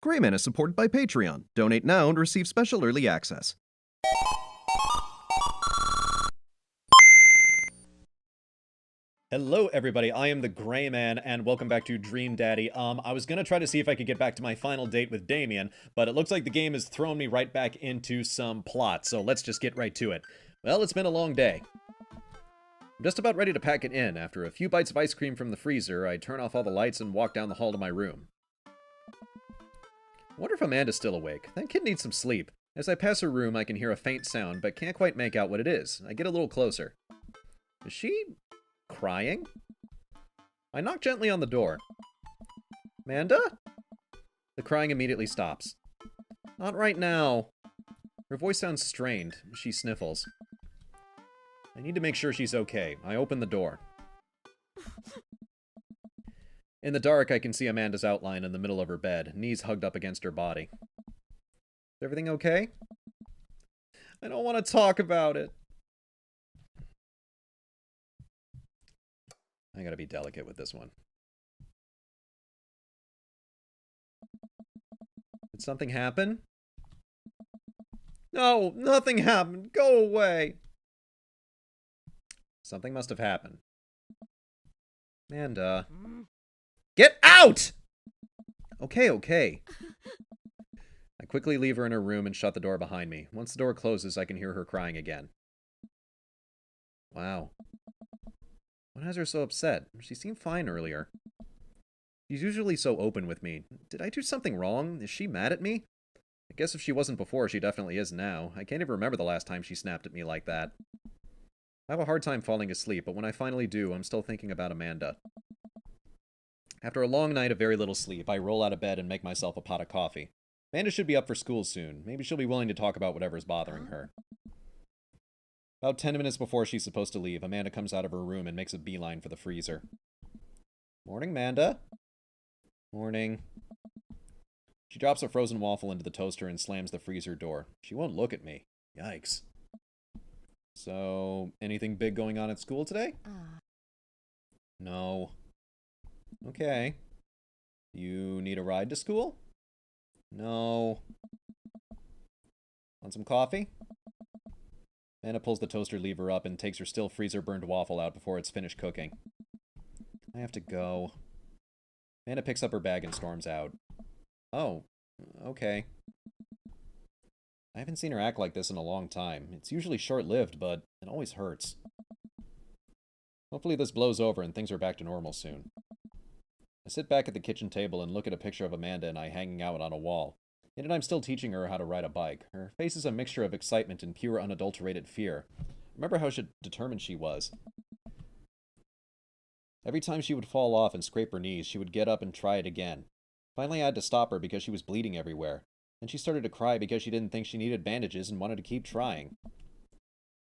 Greyman is supported by Patreon. Donate now and receive special early access. Hello everybody, I am the Gray Man, and welcome back to Dream Daddy. I was gonna try to see if I could get back to my final date with Damien, but it looks like the game has thrown me right back into some plot, so let's just get right to it. Well, it's been a long day. I'm just about ready to pack it in. After a few bites of ice cream from the freezer, I turn off all the lights and walk down the hall to my room. I wonder if Amanda's still awake. That kid needs some sleep. As I pass her room, I can hear a faint sound, but can't quite make out what it is. I get a little closer. Is she crying? I knock gently on the door. Amanda? The crying immediately stops. Not right now. Her voice sounds strained. She sniffles. I need to make sure she's okay. I open the door. In the dark, I can see Amanda's outline in the middle of her bed, knees hugged up against her body. Is everything okay? I don't want to talk about it. I gotta be delicate with this one. Did something happen? No, nothing happened. Go away. Something must have happened. Amanda. Get out! Okay. I quickly leave her in her room and shut the door behind me. Once the door closes, I can hear her crying again. Wow. What has her so upset? She seemed fine earlier. She's usually so open with me. Did I do something wrong? Is she mad at me? I guess if she wasn't before, she definitely is now. I can't even remember the last time she snapped at me like that. I have a hard time falling asleep, but when I finally do, I'm still thinking about Amanda. After a long night of very little sleep, I roll out of bed and make myself a pot of coffee. Amanda should be up for school soon. Maybe she'll be willing to talk about whatever's bothering her. About 10 minutes before she's supposed to leave, Amanda comes out of her room and makes a beeline for the freezer. Morning, Amanda. Morning. She drops a frozen waffle into the toaster and slams the freezer door. She won't look at me. Yikes. So, anything big going on at school today? No. Okay. You need a ride to school? No. Want some coffee? Amanda pulls the toaster lever up and takes her still freezer-burned waffle out before it's finished cooking. I have to go. Amanda picks up her bag and storms out. Oh, okay. I haven't seen her act like this in a long time. It's usually short-lived, but it always hurts. Hopefully this blows over and things are back to normal soon. I sit back at the kitchen table and look at a picture of Amanda and I hanging out on a wall. And I'm still teaching her how to ride a bike. Her face is a mixture of excitement and pure unadulterated fear. Remember how determined she was. Every time she would fall off and scrape her knees, she would get up and try it again. Finally, I had to stop her because she was bleeding everywhere. Then she started to cry because she didn't think she needed bandages and wanted to keep trying.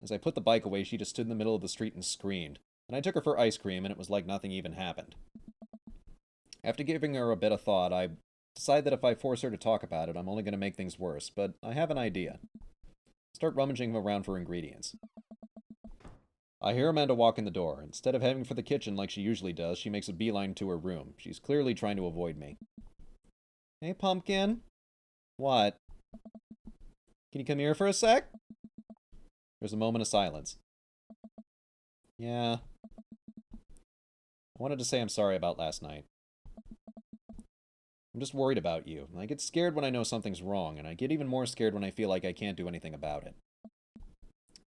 As I put the bike away, she just stood in the middle of the street and screamed. And I took her for ice cream, and it was like nothing even happened. After giving her a bit of thought, I decided that if I force her to talk about it, I'm only going to make things worse, but I have an idea. Start rummaging around for ingredients. I hear Amanda walk in the door. Instead of heading for the kitchen like she usually does, she makes a beeline to her room. She's clearly trying to avoid me. Hey, Pumpkin. What? Can you come here for a sec? There's a moment of silence. Yeah. I wanted to say I'm sorry about last night. I'm just worried about you. I get scared when I know something's wrong, and I get even more scared when I feel like I can't do anything about it.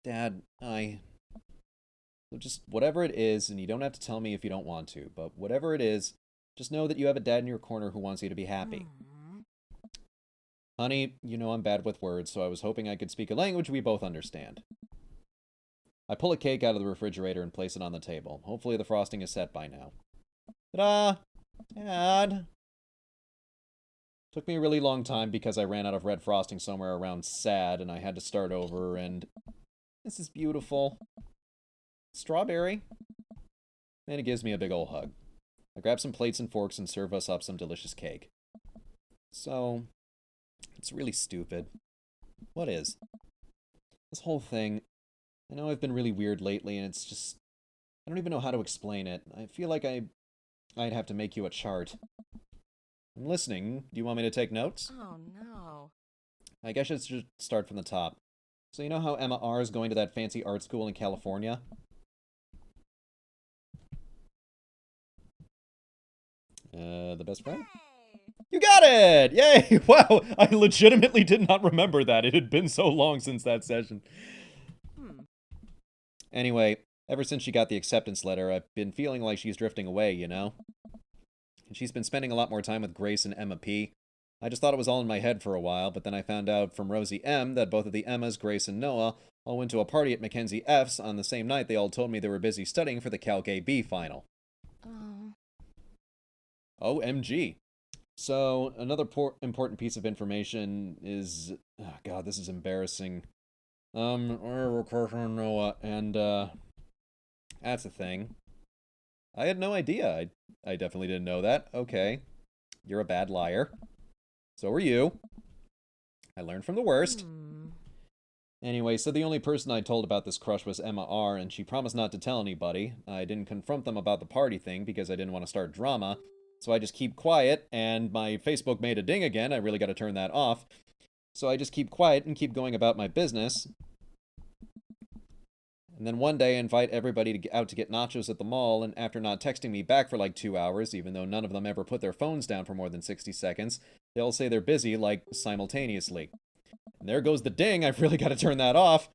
Dad, So just whatever it is, and you don't have to tell me if you don't want to, but whatever it is, just know that you have a dad in your corner who wants you to be happy. Honey, you know I'm bad with words, so I was hoping I could speak a language we both understand. I pull a cake out of the refrigerator and place it on the table. Hopefully the frosting is set by now. Ta-da! Dad! Took me a really long time because I ran out of red frosting somewhere around sad and I had to start over, and this is beautiful. Strawberry. And it gives me a big ol' hug. I grab some plates and forks and serve us up some delicious cake. So, it's really stupid. What is? This whole thing. I know I've been really weird lately and it's just, I don't even know how to explain it. I feel like I'd have to make you a chart. I'm listening. Do you want me to take notes? Oh no. I guess I should start from the top. So you know how Emma R is going to that fancy art school in California? The best friend? You got it! Yay! Wow, I legitimately did not remember that. It had been so long since that session. Anyway, ever since she got the acceptance letter, I've been feeling like she's drifting away, you know? And she's been spending a lot more time with Grace and Emma P. I just thought it was all in my head for a while, but then I found out from Rosie M that both of the Emmas, Grace and Noah, all went to a party at Mackenzie F's on the same night they all told me they were busy studying for the Calc AB final. Oh. OMG. So, another important piece of information is... Oh God, this is embarrassing. Noah, and, that's the thing. I had no idea. I definitely didn't know that. Okay. You're a bad liar. So are you. I learned from the worst. Anyway, so the only person I told about this crush was Emma R, and she promised not to tell anybody. I didn't confront them about the party thing because I didn't want to start drama. So I just keep quiet, and my Facebook made a ding again. I really got to turn that off. So I just keep quiet and keep going about my business. And then one day I invite everybody out to get nachos at the mall, and after not texting me back for like 2 hours, even though none of them ever put their phones down for more than 60 seconds, they all say they're busy, like, simultaneously. And there goes the ding, I've really got to turn that off.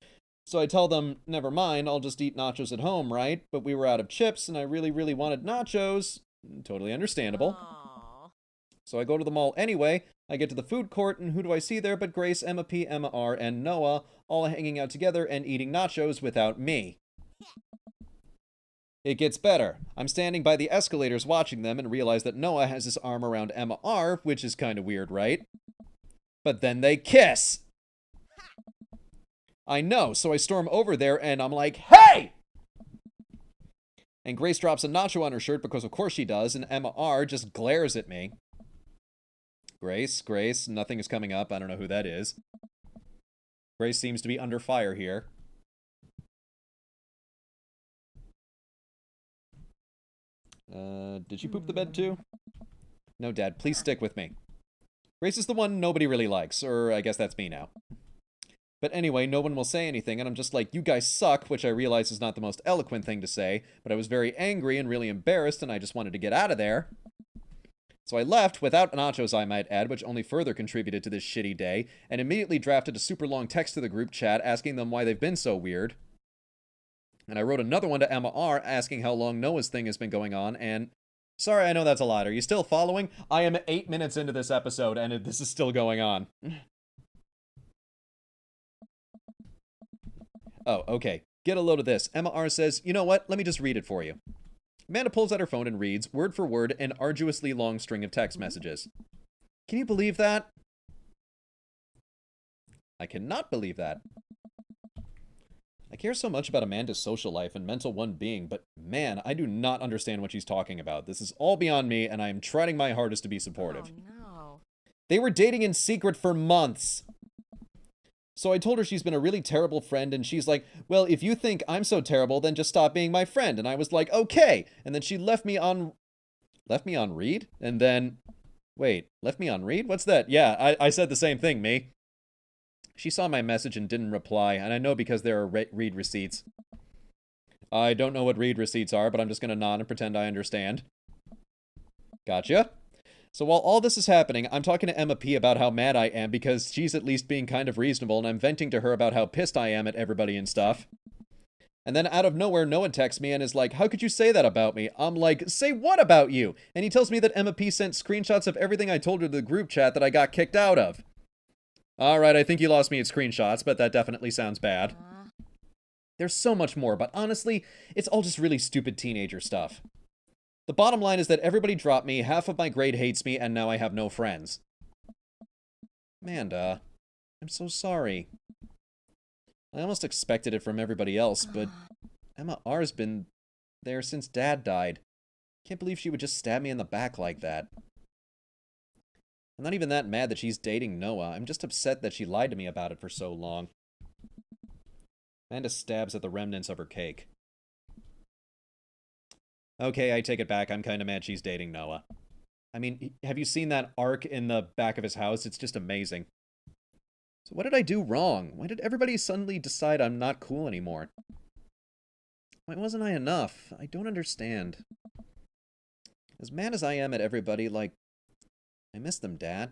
So I tell them, never mind, I'll just eat nachos at home, right? But we were out of chips, and I really, really wanted nachos. Totally understandable. Aww. So I go to the mall anyway. I get to the food court, and who do I see there but Grace, Emma P, Emma R, and Noah, all hanging out together and eating nachos without me. It gets better. I'm standing by the escalators watching them and realize that Noah has his arm around Emma R, which is kind of weird, right? But then they kiss! I know, so I storm over there and I'm like, hey! And Grace drops a nacho on her shirt because of course she does, and Emma R just glares at me. Grace, nothing is coming up. I don't know who that is. Grace seems to be under fire here. Did she poop the bed too? No, Dad, please stick with me. Grace is the one nobody really likes, or I guess that's me now. But anyway, no one will say anything, and I'm just like, you guys suck, which I realize is not the most eloquent thing to say, but I was very angry and really embarrassed, and I just wanted to get out of there. So I left, without nachos I might add, which only further contributed to this shitty day, and immediately drafted a super long text to the group chat asking them why they've been so weird. And I wrote another one to Emma R asking how long Noah's thing has been going on, and... Sorry, I know that's a lot. Are you still following? I am 8 minutes into this episode, and this is still going on. Oh, okay. Get a load of this. Emma R says, you know what? Let me just read it for you. Amanda pulls out her phone and reads, word for word, an arduously long string of text messages. Can you believe that? I cannot believe that. I care so much about Amanda's social life and mental well-being, but man, I do not understand what she's talking about. This is all beyond me, and I am trying my hardest to be supportive. Oh no. They were dating in secret for months. So I told her she's been a really terrible friend, and she's like, well, if you think I'm so terrible, then just stop being my friend. And I was like, okay. And then she left me on read? And then, wait, left me on read? What's that? Yeah, I said the same thing, me. She saw my message and didn't reply, and I know because there are read receipts. I don't know what read receipts are, but I'm just going to nod and pretend I understand. Gotcha. So while all this is happening, I'm talking to Emma P about how mad I am because she's at least being kind of reasonable, and I'm venting to her about how pissed I am at everybody and stuff. And then out of nowhere, Noah texts me and is like, how could you say that about me? I'm like, say what about you? And he tells me that Emma P sent screenshots of everything I told her to the group chat that I got kicked out of. Alright, I think you lost me at screenshots, but that definitely sounds bad. There's so much more, but honestly, it's all just really stupid teenager stuff. The bottom line is that everybody dropped me, half of my grade hates me, and now I have no friends. Amanda, I'm so sorry. I almost expected it from everybody else, but Emma R's been there since Dad died. Can't believe she would just stab me in the back like that. I'm not even that mad that she's dating Noah. I'm just upset that she lied to me about it for so long. Amanda stabs at the remnants of her cake. Okay, I take it back. I'm kinda mad she's dating Noah. I mean, have you seen that arc in the back of his house? It's just amazing. So what did I do wrong? Why did everybody suddenly decide I'm not cool anymore? Why wasn't I enough? I don't understand. As mad as I am at everybody, like, I miss them, Dad.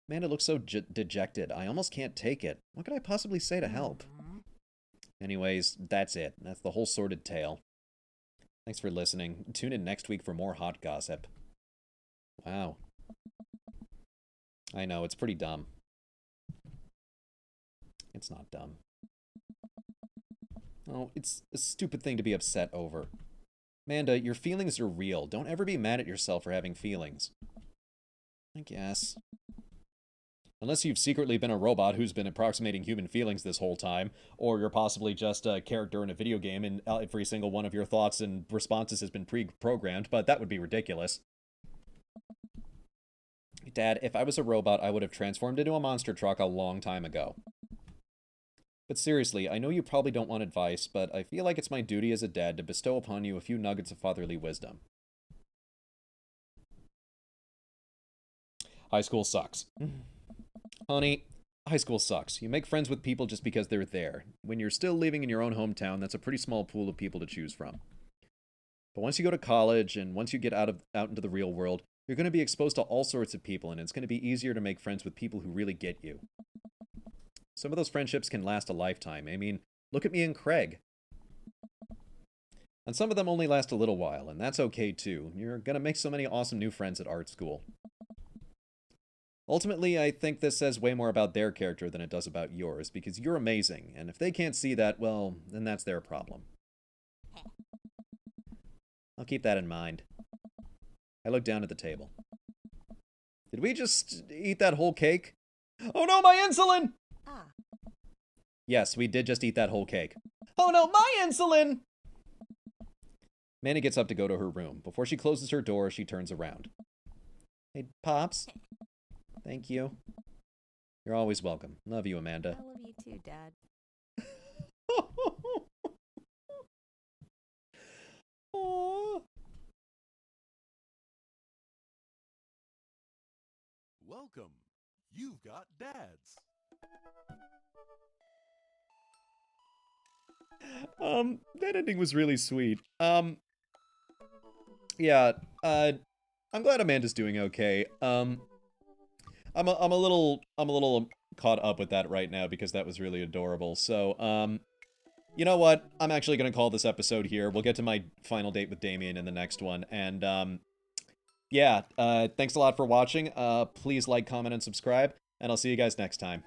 Amanda looks so dejected. I almost can't take it. What could I possibly say to help? Anyways, that's it. That's the whole sordid tale. Thanks for listening. Tune in next week for more hot gossip. Wow. I know, it's pretty dumb. It's not dumb. Oh, it's a stupid thing to be upset over. Amanda, your feelings are real. Don't ever be mad at yourself for having feelings. I guess. Unless you've secretly been a robot who's been approximating human feelings this whole time, or you're possibly just a character in a video game and every single one of your thoughts and responses has been pre-programmed, but that would be ridiculous. Dad, if I was a robot, I would have transformed into a monster truck a long time ago. But seriously, I know you probably don't want advice, but I feel like it's my duty as a dad to bestow upon you a few nuggets of fatherly wisdom. High school sucks. Honey, high school sucks. You make friends with people just because they're there. When you're still living in your own hometown, that's a pretty small pool of people to choose from. But once you go to college, and once you get out into the real world, you're going to be exposed to all sorts of people, and it's going to be easier to make friends with people who really get you. Some of those friendships can last a lifetime. I mean, look at me and Craig. And some of them only last a little while, and that's okay too. You're going to make so many awesome new friends at art school. Ultimately, I think this says way more about their character than it does about yours, because you're amazing, and if they can't see that, well, then that's their problem. I'll keep that in mind. I look down at the table. Did we just eat that whole cake? Oh no, my insulin! Yes, we did just eat that whole cake. Oh no, my insulin! Manny gets up to go to her room. Before she closes her door, she turns around. Hey, Pops. Thank you. You're always welcome. Love you, Amanda. I love you too, Dad. Aww. Welcome. You've got dads. That ending was really sweet. Yeah, I'm glad Amanda's doing okay. I'm a little caught up with that right now because that was really adorable. So, you know what? I'm actually gonna call this episode here. We'll get to my final date with Damien in the next one. And, yeah, thanks a lot for watching. Please like, comment, and subscribe, and I'll see you guys next time.